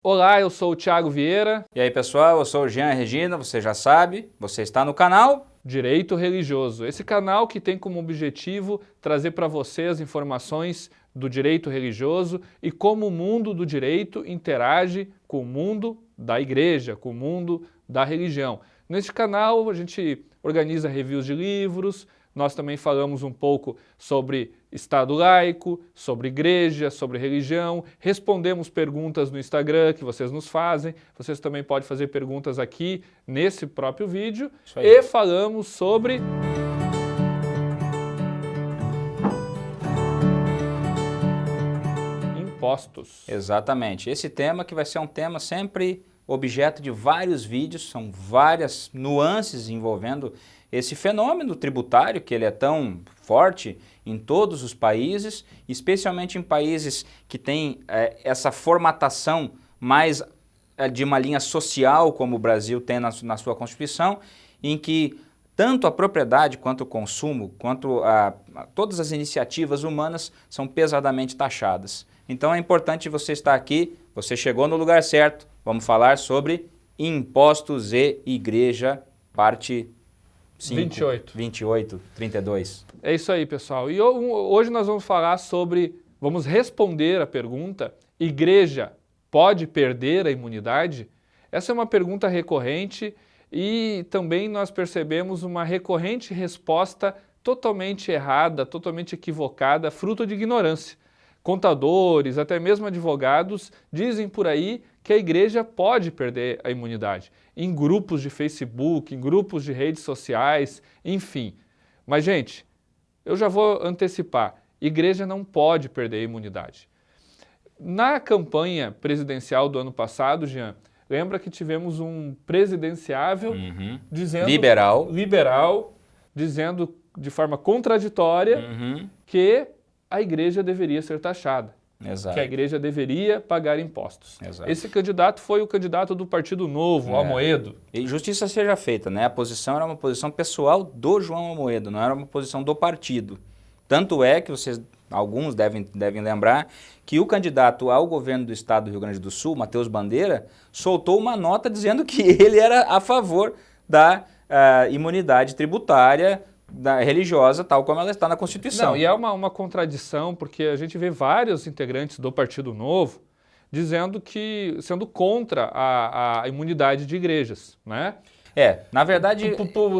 Olá, eu sou o Thiago Vieira. E aí pessoal, eu sou o Jean Regina, você já sabe, você está no canal Direito Religioso. Esse canal que tem como objetivo trazer para você as informações do direito religioso e como o mundo do direito interage com o mundo da igreja, com o mundo da religião. Neste canal a gente organiza reviews de livros, nós também falamos um pouco sobre Estado laico, sobre igreja, sobre religião, respondemos perguntas no Instagram que vocês nos fazem, vocês também podem fazer perguntas aqui nesse próprio vídeo e falamos sobre impostos. Exatamente, esse tema que vai ser um tema sempre objeto de vários vídeos, são várias nuances envolvendo esse fenômeno tributário, que ele é tão forte em todos os países, especialmente em países que têm essa formatação mais de uma linha social, como o Brasil tem na sua Constituição, em que tanto a propriedade quanto o consumo, quanto todas as iniciativas humanas são pesadamente taxadas. Então é importante você estar aqui, você chegou no lugar certo, vamos falar sobre impostos e igreja, parte 5, 28, 32. É isso aí, pessoal. E hoje nós vamos falar sobre, vamos responder a pergunta, igreja pode perder a imunidade? Essa é uma pergunta recorrente e também nós percebemos uma recorrente resposta totalmente errada, totalmente equivocada, fruto de ignorância. Contadores, até mesmo advogados, dizem por aí que a igreja pode perder a imunidade. Em grupos de Facebook, em grupos de redes sociais, enfim. Mas, gente, eu já vou antecipar, igreja não pode perder a imunidade. Na campanha presidencial do ano passado, Jean, lembra que tivemos um presidenciável dizendo... Liberal, dizendo de forma contraditória que a igreja deveria ser taxada. Exato. Que a igreja deveria pagar impostos. Exato. Esse candidato foi o candidato do Partido Novo, Amoedo. E justiça seja feita, né? A posição era uma posição pessoal do João Amoedo, não era uma posição do partido. Tanto é que alguns devem lembrar que o candidato ao governo do estado do Rio Grande do Sul, Matheus Bandeira, soltou uma nota dizendo que ele era a favor da imunidade tributária religiosa, tal como ela está na Constituição. Não, e é uma contradição, porque a gente vê vários integrantes do Partido Novo dizendo que, sendo contra a imunidade de igrejas, né? Na verdade...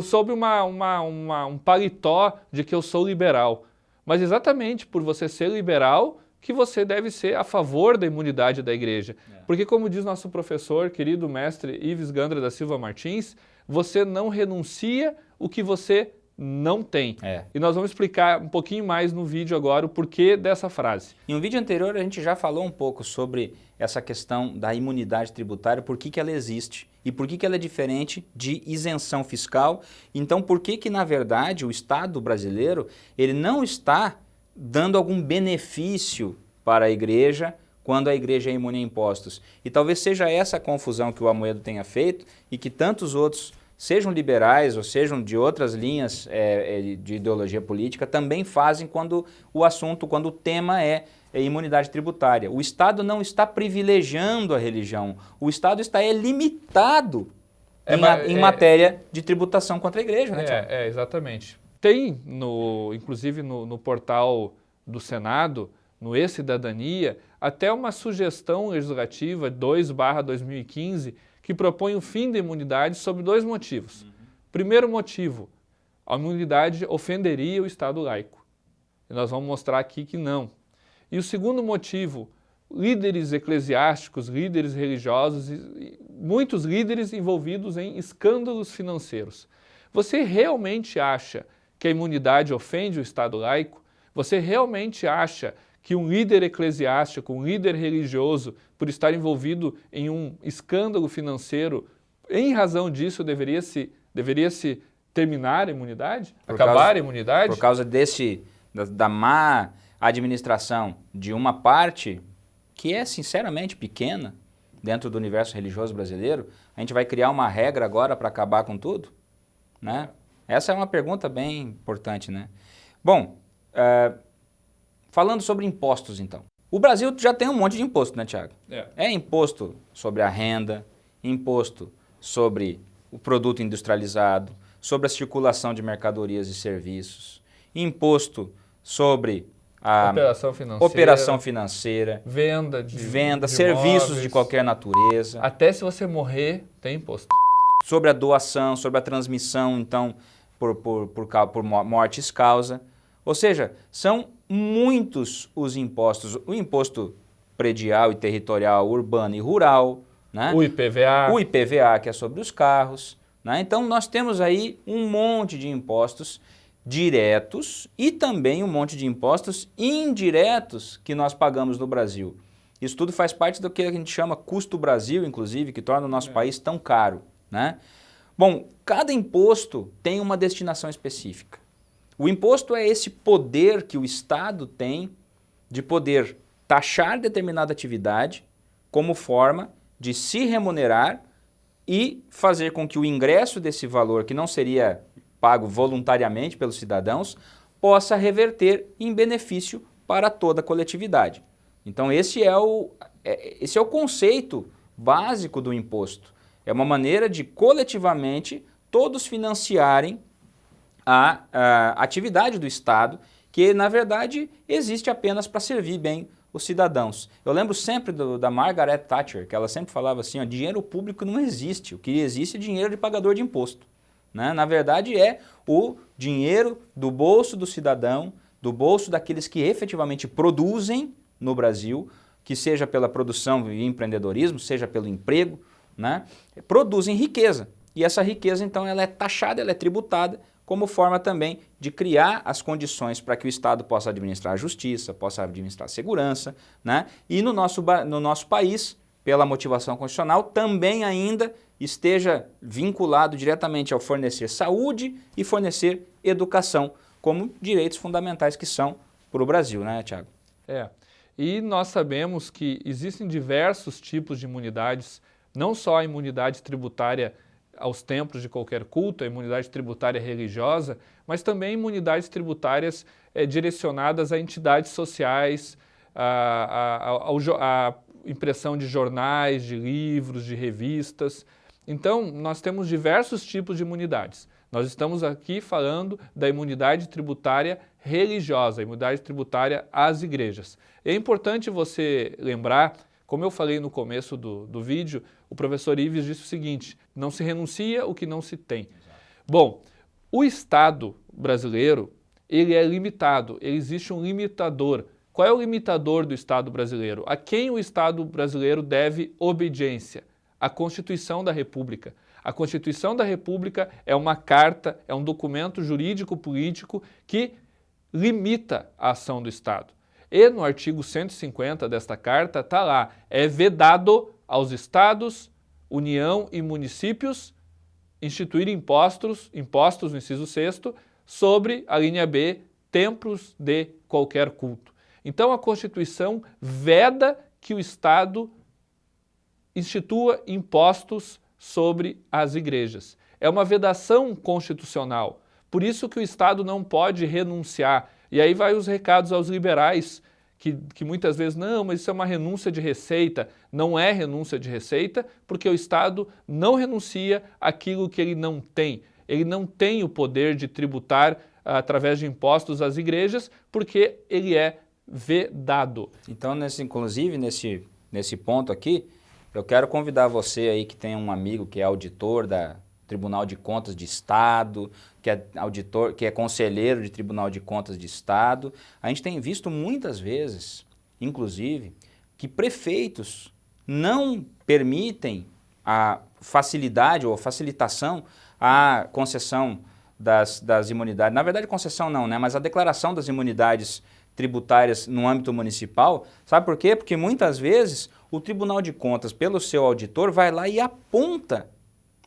Sob um paletó de que eu sou liberal. Mas exatamente por você ser liberal que você deve ser a favor da imunidade da igreja. Porque, como diz nosso professor, querido mestre Ives Gandra da Silva Martins, você não renuncia o que você não tem. E nós vamos explicar um pouquinho mais no vídeo agora o porquê dessa frase. Em um vídeo anterior a gente já falou um pouco sobre essa questão da imunidade tributária, por que ela existe e por que ela é diferente de isenção fiscal. Então por que na verdade o Estado brasileiro ele não está dando algum benefício para a igreja quando a igreja é imune a impostos. E talvez seja essa a confusão que o Amoedo tenha feito e que tantos outros, sejam liberais ou sejam de outras linhas de ideologia política, também fazem quando o tema é imunidade tributária. O Estado não está privilegiando a religião, o Estado está limitado em matéria de tributação contra a igreja. Né, exatamente. Tem, inclusive no portal do Senado, no E-Cidadania, até uma sugestão legislativa 2/2015, que propõe o fim da imunidade sob dois motivos. Primeiro motivo, a imunidade ofenderia o Estado laico. E nós vamos mostrar aqui que não. E o segundo motivo, líderes eclesiásticos, líderes religiosos, muitos líderes envolvidos em escândalos financeiros. Você realmente acha que a imunidade ofende o Estado laico? Você realmente acha que um líder eclesiástico, um líder religioso, por estar envolvido em um escândalo financeiro, em razão disso deveria se terminar a imunidade? Acabar a imunidade? Por causa da má administração de uma parte que é sinceramente pequena dentro do universo religioso brasileiro, a gente vai criar uma regra agora para acabar com tudo? Né? Essa é uma pergunta bem importante, né? Bom, falando sobre impostos então. O Brasil já tem um monte de imposto, né, Tiago? É. É imposto sobre a renda, imposto sobre o produto industrializado, sobre a circulação de mercadorias e serviços, imposto sobre a operação financeira, venda de serviços imóveis. de qualquer natureza. Até se você morrer, tem imposto. Sobre a doação, sobre a transmissão, então, por mortes causa. Ou seja, são muitos os impostos. O imposto predial e territorial, urbano e rural, né? O IPVA. O IPVA, que é sobre os carros, né? Então, nós temos aí um monte de impostos diretos e também um monte de impostos indiretos que nós pagamos no Brasil. Isso tudo faz parte do que a gente chama custo Brasil, inclusive, que torna o nosso país tão caro, né? Bom, cada imposto tem uma destinação específica. O imposto é esse poder que o Estado tem de poder taxar determinada atividade como forma de se remunerar e fazer com que o ingresso desse valor, que não seria pago voluntariamente pelos cidadãos, possa reverter em benefício para toda a coletividade. Então esse é o conceito básico do imposto. É uma maneira de coletivamente todos financiarem a atividade do Estado, que na verdade existe apenas para servir bem os cidadãos. Eu lembro sempre da Margaret Thatcher, que ela sempre falava assim, ó, dinheiro público não existe, o que existe é dinheiro de pagador de imposto, né? Na verdade é o dinheiro do bolso do cidadão, do bolso daqueles que efetivamente produzem no Brasil, que seja pela produção e empreendedorismo, seja pelo emprego, né? Produzem riqueza. E essa riqueza então ela é taxada, ela é tributada, como forma também de criar as condições para que o Estado possa administrar a justiça, possa administrar a segurança, né? E no nosso país, pela motivação constitucional, também ainda esteja vinculado diretamente ao fornecer saúde e fornecer educação, como direitos fundamentais que são para o Brasil, né, Tiago? E nós sabemos que existem diversos tipos de imunidades, não só a imunidade tributária aos templos de qualquer culto, a imunidade tributária religiosa, mas também imunidades tributárias direcionadas a entidades sociais, a impressão de jornais, de livros, de revistas. Então, nós temos diversos tipos de imunidades. Nós estamos aqui falando da imunidade tributária religiosa, a imunidade tributária às igrejas. É importante você lembrar, como eu falei no começo do vídeo, o professor Ives disse o seguinte, não se renuncia o que não se tem. Bom, o Estado brasileiro, ele é limitado, existe um limitador. Qual é o limitador do Estado brasileiro? A quem o Estado brasileiro deve obediência? A Constituição da República. A Constituição da República é uma carta, é um documento jurídico-político que limita a ação do Estado. E no artigo 150 desta carta está lá, é vedado aos estados, União e municípios instituir impostos no inciso 6º, sobre a linha B, templos de qualquer culto. Então a Constituição veda que o Estado institua impostos sobre as igrejas. É uma vedação constitucional. Por isso que o Estado não pode renunciar. E aí vai os recados aos liberais, que muitas vezes, não, mas isso é uma renúncia de receita. Não é renúncia de receita, porque o Estado não renuncia àquilo que ele não tem. Ele não tem o poder de tributar através de impostos às igrejas, porque ele é vedado. Então, inclusive, nesse ponto aqui, eu quero convidar você aí que tem um amigo que é auditor da Tribunal de Contas de Estado, que é auditor, que é conselheiro de Tribunal de Contas de Estado. A gente tem visto muitas vezes, inclusive, que prefeitos não permitem a facilidade ou a facilitação à concessão das imunidades. Na verdade, concessão não, né? Mas a declaração das imunidades tributárias no âmbito municipal. Sabe por quê? Porque muitas vezes o Tribunal de Contas, pelo seu auditor, vai lá e aponta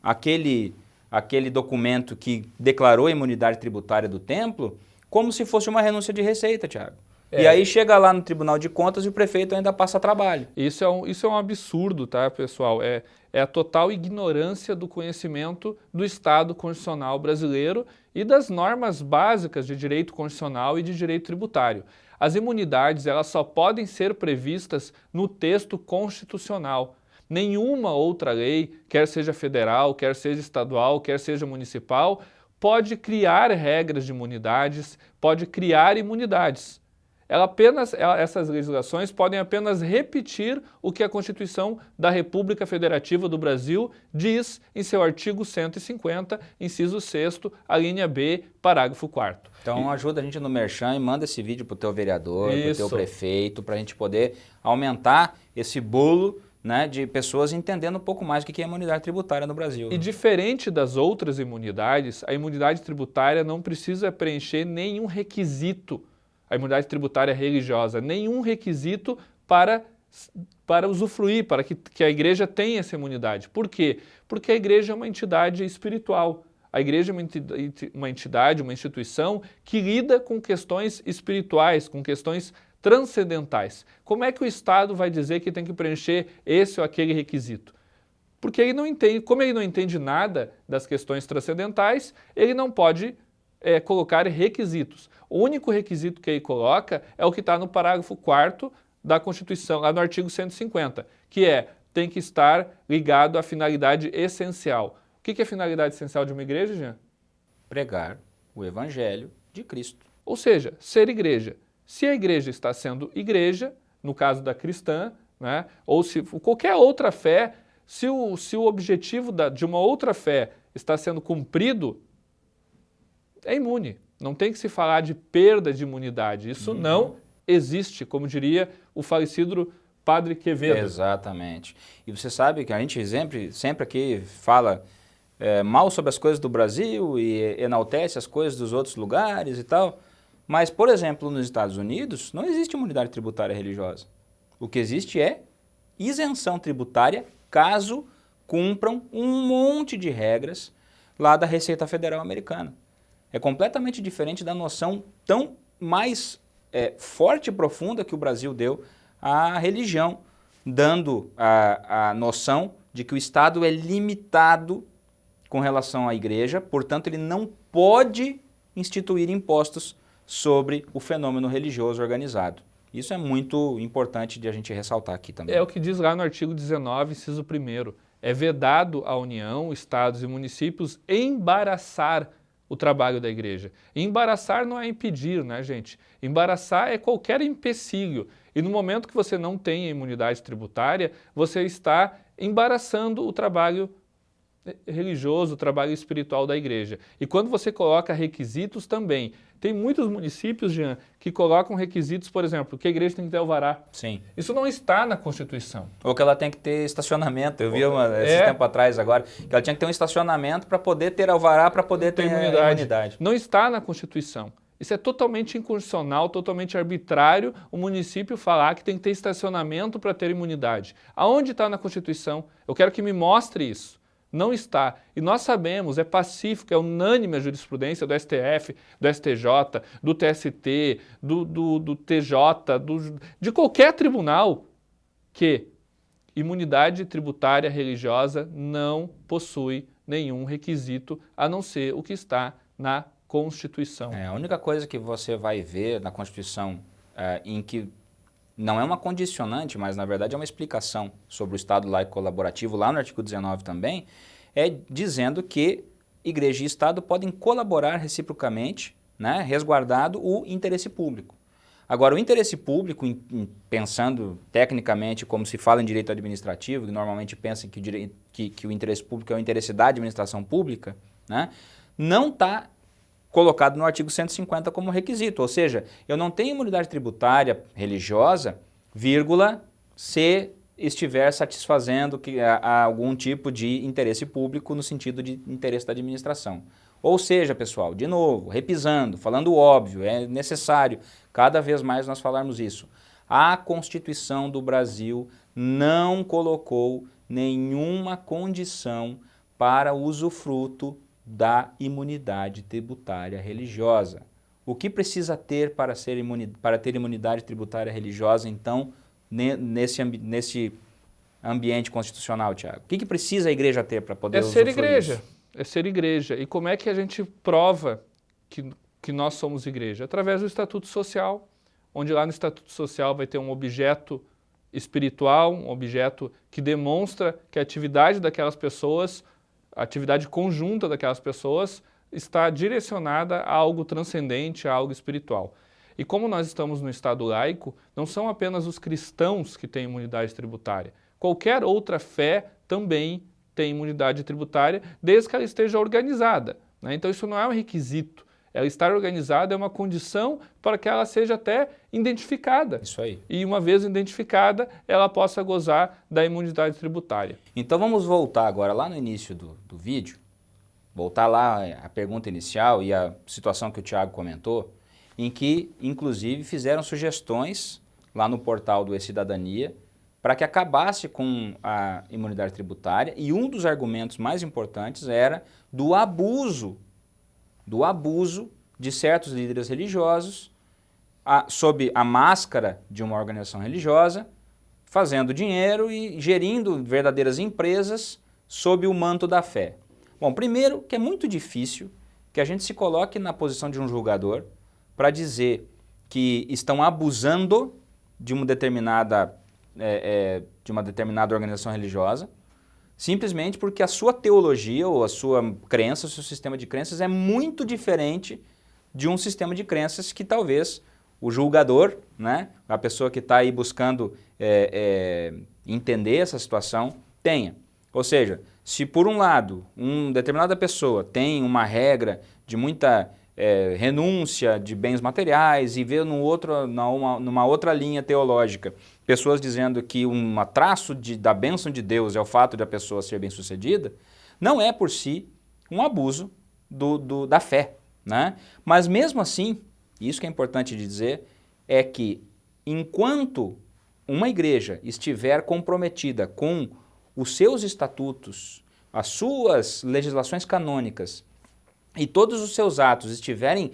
aquele documento que declarou a imunidade tributária do templo como se fosse uma renúncia de receita, Tiago. E aí chega lá no Tribunal de Contas e o prefeito ainda passa trabalho. Isso é um absurdo, tá, pessoal? É a total ignorância do conhecimento do Estado constitucional brasileiro e das normas básicas de direito constitucional e de direito tributário. As imunidades, elas só podem ser previstas no texto constitucional. Nenhuma outra lei, quer seja federal, quer seja estadual, quer seja municipal, pode criar regras de imunidades, pode criar imunidades. Essas legislações podem apenas repetir o que a Constituição da República Federativa do Brasil diz em seu artigo 150, inciso 6º, a linha B, parágrafo 4º. Então ajuda a gente no Merchan e manda esse vídeo para o teu vereador, para o teu prefeito, para a gente poder aumentar esse bolo, né, de pessoas entendendo um pouco mais o que é a imunidade tributária no Brasil. E diferente das outras imunidades, a imunidade tributária não precisa preencher nenhum requisito, a imunidade tributária religiosa, nenhum requisito para usufruir, para que a igreja tenha essa imunidade. Por quê? Porque a igreja é uma entidade espiritual. A igreja é uma entidade, uma instituição que lida com questões espirituais, com questões transcendentais. Como é que o Estado vai dizer que tem que preencher esse ou aquele requisito? Porque ele não entende, como ele não entende nada das questões transcendentais, ele não pode colocar requisitos. O único requisito que ele coloca é o que está no parágrafo 4º da Constituição, lá no artigo 150, que tem que estar ligado à finalidade essencial. O que é a finalidade essencial de uma igreja, Jean? Pregar o Evangelho de Cristo. Ou seja, ser igreja. Se a igreja está sendo igreja, no caso da cristã, né, ou se qualquer outra fé, se o objetivo de uma outra fé está sendo cumprido, é imune. Não tem que se falar de perda de imunidade. Isso não existe, como diria o falecido Padre Quevedo. Exatamente. E você sabe que a gente sempre aqui fala mal sobre as coisas do Brasil e enaltece as coisas dos outros lugares e tal. Mas, por exemplo, nos Estados Unidos, não existe imunidade tributária religiosa. O que existe é isenção tributária caso cumpram um monte de regras lá da Receita Federal Americana. É completamente diferente da noção tão mais forte e profunda que o Brasil deu à religião, dando a noção de que o Estado é limitado com relação à igreja, portanto ele não pode instituir impostos sobre o fenômeno religioso organizado. Isso é muito importante de a gente ressaltar aqui também. É o que diz lá no artigo 19, inciso 1º. É vedado à União, Estados e municípios embaraçar o trabalho da igreja. E embaraçar não é impedir, né, gente? Embaraçar é qualquer empecilho. E no momento que você não tem a imunidade tributária, você está embaraçando o trabalho religioso, o trabalho espiritual da igreja. E quando você coloca requisitos também, tem muitos municípios, Jean, que colocam requisitos, por exemplo, que a igreja tem que ter alvará. Sim. Isso não está na Constituição. Ou que ela tem que ter estacionamento. Eu vi esse tempo atrás agora, que ela tinha que ter um estacionamento para poder ter alvará, para poder ter imunidade. Não está na Constituição. Isso é totalmente inconstitucional, totalmente arbitrário o município falar que tem que ter estacionamento para ter imunidade. Aonde está na Constituição? Eu quero que me mostre isso. Não está. E nós sabemos, é pacífico, é unânime a jurisprudência do STF, do STJ, do TST, do TJ, de qualquer tribunal, que imunidade tributária religiosa não possui nenhum requisito, a não ser o que está na Constituição. A única coisa que você vai ver na Constituição em que não é uma condicionante, mas na verdade é uma explicação sobre o Estado laico colaborativo, lá no artigo 19 também, é dizendo que igreja e Estado podem colaborar reciprocamente, né, resguardado o interesse público. Agora, o interesse público, pensando tecnicamente como se fala em direito administrativo, que normalmente pensa que o interesse público é o interesse da administração pública, né, não está colocado no artigo 150 como requisito, ou seja, eu não tenho imunidade tributária religiosa, vírgula, se estiver satisfazendo algum tipo de interesse público no sentido de interesse da administração. Ou seja, pessoal, de novo, repisando, falando o óbvio, é necessário cada vez mais nós falarmos isso. A Constituição do Brasil não colocou nenhuma condição para usufruto da imunidade tributária religiosa. O que precisa ter para ter imunidade tributária religiosa, então, nesse ambiente constitucional, Tiago? O que precisa a igreja ter para poder usufruir ser igreja. isso? É ser igreja. E como é que a gente prova que nós somos igreja? Através do Estatuto Social. onde lá no Estatuto Social vai ter um objeto espiritual, um objeto que demonstra que a atividade daquelas pessoas, a atividade conjunta daquelas pessoas, está direcionada a algo transcendente, a algo espiritual. E como nós estamos no Estado laico, não são apenas os cristãos que têm imunidade tributária. Qualquer outra fé também tem imunidade tributária, desde que ela esteja organizada, né? Então isso não é um requisito. Ela estar organizada é uma condição para que ela seja até identificada. Isso aí. E uma vez identificada, ela possa gozar da imunidade tributária. Então vamos voltar agora lá no início do vídeo, voltar lá a pergunta inicial e a situação que o Thiago comentou, em que, inclusive, fizeram sugestões lá no portal do E-Cidadania para que acabasse com a imunidade tributária, e um dos argumentos mais importantes era do abuso de certos líderes religiosos sob a máscara de uma organização religiosa, fazendo dinheiro e gerindo verdadeiras empresas sob o manto da fé. Bom, primeiro que é muito difícil que a gente se coloque na posição de um julgador para dizer que estão abusando de uma determinada organização religiosa, simplesmente porque a sua teologia ou a sua crença, o seu sistema de crenças é muito diferente de um sistema de crenças que talvez o julgador, né, a pessoa que está aí buscando entender essa situação, tenha. Ou seja, se por um lado, uma determinada pessoa tem uma regra de muita renúncia de bens materiais e vê numa outra linha teológica pessoas dizendo que um traço da bênção de Deus é o fato de a pessoa ser bem-sucedida, não é por si um abuso da fé, né? Mas mesmo assim, isso que é importante de dizer, é que enquanto uma igreja estiver comprometida com os seus estatutos, as suas legislações canônicas e todos os seus atos estiverem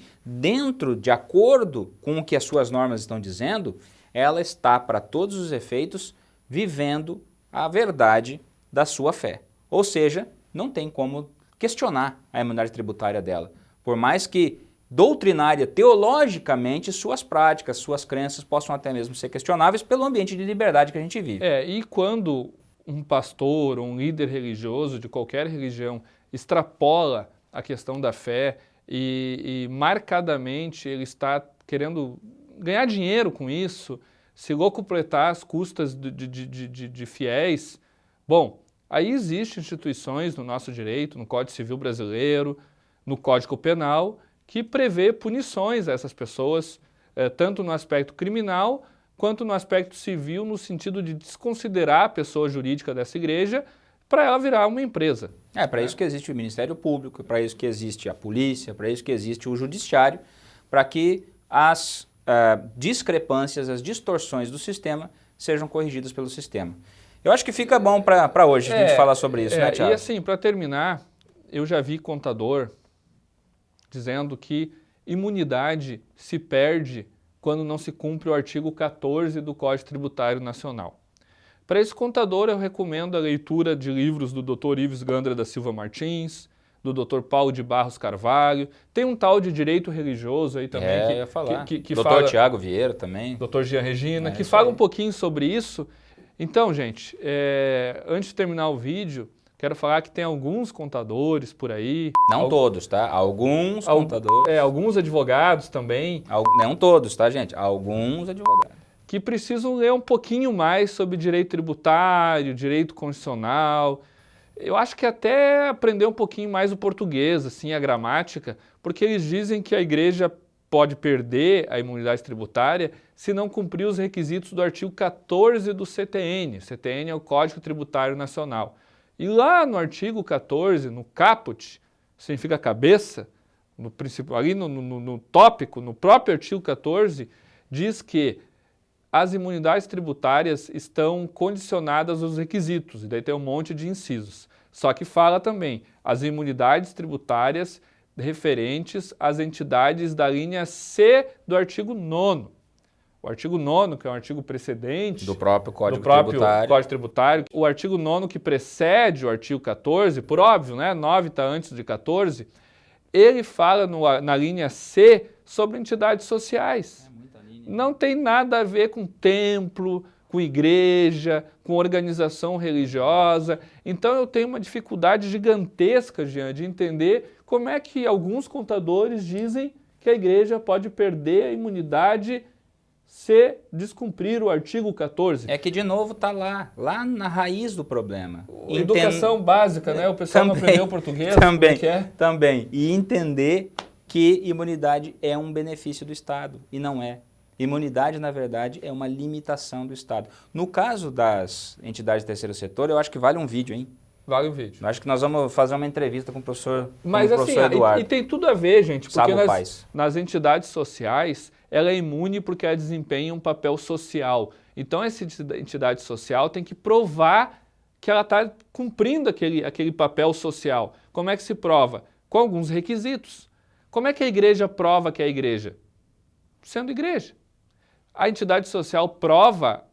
de acordo com o que as suas normas estão dizendo, ela está, para todos os efeitos, vivendo a verdade da sua fé. Ou seja, não tem como questionar a imunidade tributária dela. Por mais que doutrinária, teologicamente, suas práticas, suas crenças possam até mesmo ser questionáveis pelo ambiente de liberdade que a gente vive. E quando um pastor ou um líder religioso de qualquer religião extrapola a questão da fé e marcadamente ele está querendo ganhar dinheiro com isso, se locupletar às custas de fiéis, bom, aí existem instituições no nosso direito, no Código Civil Brasileiro, no Código Penal, que prevê punições a essas pessoas, tanto no aspecto criminal quanto no aspecto civil, no sentido de desconsiderar a pessoa jurídica dessa igreja para ela virar uma empresa. Para isso que existe o Ministério Público, para isso que existe a polícia, para isso que existe o judiciário, para que as discrepâncias, as distorções do sistema sejam corrigidas pelo sistema. Eu acho que fica bom para hoje a gente falar sobre isso, né, Thiago? E assim, para terminar, eu já vi contador dizendo que imunidade se perde quando não se cumpre o artigo 14 do Código Tributário Nacional. Para esse contador, eu recomendo a leitura de livros do Dr. Ives Gandra da Silva Martins, do Dr. Paulo de Barros Carvalho. Tem um tal de direito religioso aí também que Dr. fala... Tiago Vieira também. Dr. Jean Regina, que fala um pouquinho sobre isso. Então, gente, antes de terminar o vídeo, quero falar que tem alguns contadores por aí. Não todos, tá? Alguns contadores. Alguns advogados também. Não todos, tá, gente? Alguns advogados. Que precisam ler um pouquinho mais sobre direito tributário, direito constitucional. Eu acho que até aprender um pouquinho mais o português, assim, a gramática, porque eles dizem que a igreja pode perder a imunidade tributária se não cumprir os requisitos do artigo 14 do CTN. O CTN é o Código Tributário Nacional. E lá no artigo 14, no caput, significa cabeça, ali no tópico, no próprio artigo 14, diz que as imunidades tributárias estão condicionadas aos requisitos, e daí tem um monte de incisos. Só que fala também as imunidades tributárias referentes às entidades da linha C do artigo 9º. O artigo 9º, que é um artigo precedente do próprio Código Tributário, o artigo 9º que precede o artigo 14, por óbvio, né? 9 está antes de 14, ele fala na linha C sobre entidades sociais. Não tem nada a ver com templo, com igreja, com organização religiosa. Então eu tenho uma dificuldade gigantesca, Jean, de entender como é que alguns contadores dizem que a igreja pode perder a imunidade se descumprir o artigo 14. É que, de novo, está lá na raiz do problema. Educação básica, né? O pessoal não aprendeu português. Também, que é? também. E entender que imunidade é um benefício do Estado, e não é. Imunidade, na verdade, é uma limitação do Estado. No caso das entidades do terceiro setor, eu acho que vale um vídeo, hein? Vale um vídeo. Eu acho que nós vamos fazer uma entrevista com o professor, Mas assim, Eduardo. e tem tudo a ver, gente, porque Sábio nas entidades sociais, ela é imune porque ela desempenha um papel social. Então, essa entidade social tem que provar que ela está cumprindo aquele papel social. Como é que se prova? Com alguns requisitos. Como é que a igreja prova que é a igreja? Sendo igreja. A entidade social prova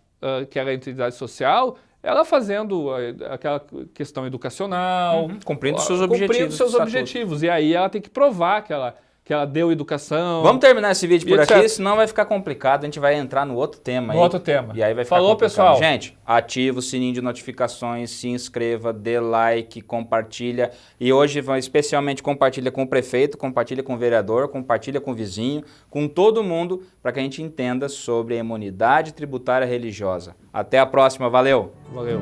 que ela é entidade social, ela fazendo aquela questão educacional. Cumprindo seus objetivos. Cumprindo seus objetivos. E aí ela tem que provar que ela deu educação. Vamos terminar esse vídeo por aqui, senão vai ficar complicado. A gente vai entrar no outro tema aí. No outro tema. E aí vai ficar Falou, complicado. pessoal. Gente, ativa o sininho de notificações, se inscreva, dê like, compartilha. E hoje, especialmente, compartilha com o prefeito, compartilha com o vereador, compartilha com o vizinho, com todo mundo, para que a gente entenda sobre a imunidade tributária religiosa. Até a próxima. Valeu! Valeu.